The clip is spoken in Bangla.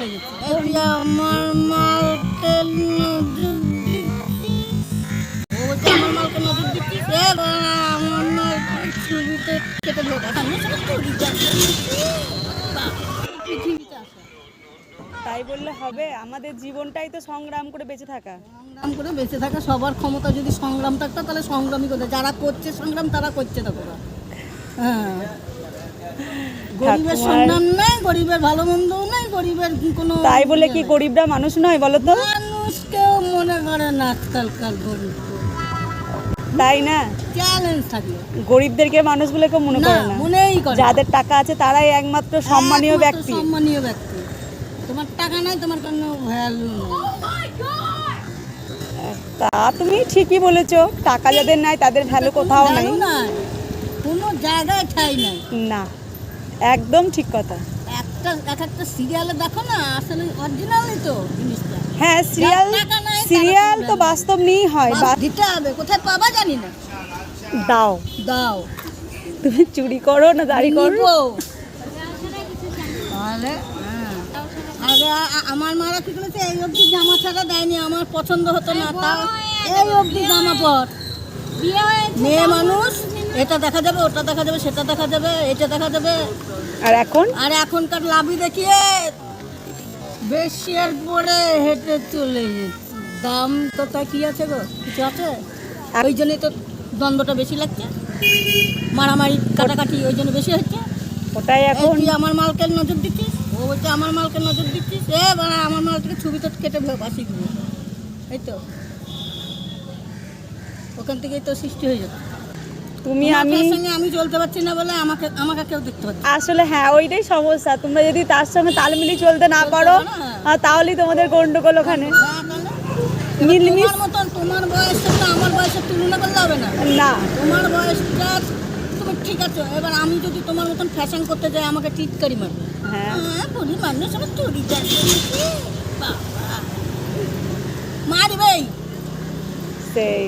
হয়ে গেছে। আমার মালকে নজর দিচ্ছি, ও বলছে আমার মালকে নজর দিচ্ছি, আমার মালকে ছবিতে কেটে ঢোকা পৃথিবীতে আসা। তাই বললে হবে? আমাদের জীবনটাই তো সংগ্রাম করে বেঁচে থাকা। সংগ্রাম করে বেঁচে থাকা সবার ক্ষমতা, যদি সংগ্রাম থাকতো তাহলে সংগ্রামী করতে, যারা করছে সংগ্রাম তারা করছে না তোরা। হ্যাঁ, গরিবের সংগ্রাম নেই, গরিবের ভালো মন্দও নেই, গরিবের কোনো তাই বলে কি গরিবরা মানুষ নয় বলো তো? মানুষ কেউ মনে করে না আজকালকার গরিব, তাই না? চ্যালেঞ্জ থাকলে গরিবদেরকে মানুষ বলে কেউ মনে করে না। মনেই করে যাদের টাকা আছে তারাই একমাত্র সম্মানীয় ব্যক্তি। সম্মানীয় ব্যক্তি। তোমার টাকা নাই, তোমার কোনো ভ্যালু নেই। তা তুমি ঠিকই বলেছো, টাকা যাদের নাই তাদের ভ্যালু কোথাও নাই, কোনো জায়গায় ঠাঁই নাই। না, একদম ঠিক কথা। একটা সিরিয়ালে দেখো না, আসলে অরিজিনালই তো জিনিসটা। হ্যাঁ, সিরিয়াল তো বাস্তব নিয়েই হয়। দিতে হবে, কোথায় পাবা জানি না। দাও দাও, তুমি চুরি করো না দাড়ি করো? তাহলে আগে আমার মারা কি করেছে, এই অবধি জামা ছাড়া দেয়নি, আমার পছন্দ হতো না, তাও এই অবধি জামা পর। মেয়ে মানুষ, এটা দেখা যাবে, ওটা দেখা যাবে, সেটা দেখা যাবে, এটা দেখা যাবে। আর এখনকার লাভি দেখিয়ে বেশি আর পরে হেঁটে চলে গেছে। দাম তো তা কি আছে গো, কিছু আছে? ওই জন্যই তো দ্বন্দ্বটা বেশি লাগছে, মারামারি কাটাকাটি ওই জন্য বেশি হচ্ছে। ওটাই এখন। তুই আমার মালকে নজর দিচ্ছিস, ও বলছে আমার মালকে নজর দিচ্ছিস, আমার মালকে ছবিতে কেটে বাসি দিব, এই তো ওখান থেকেই তো সৃষ্টি হয়ে যেত। আমি চলতে পারছি না বলে আমাকে কেউ দেখতে পাচ্ছে। আসলে হ্যাঁ, ওইটাই সমস্যা। তোমরা যদি তার সঙ্গে তাল মিলিয়ে চলতে না পারো, তাহলেই তোমাদের গন্ডগোল ওখানে। তোমার বয়সটা তো আমার বয়সের তুলনা করলে হবে না। না, তোমার বয়সটা তুমি ঠিক আছে, এবার আমি যদি তোমার মতন ফ্যাশন করতে যাই আমাকে টিটকারি মারবে। হ্যাঁ, বুড়ি মানুষ আমার চুরি মারবেই। সেই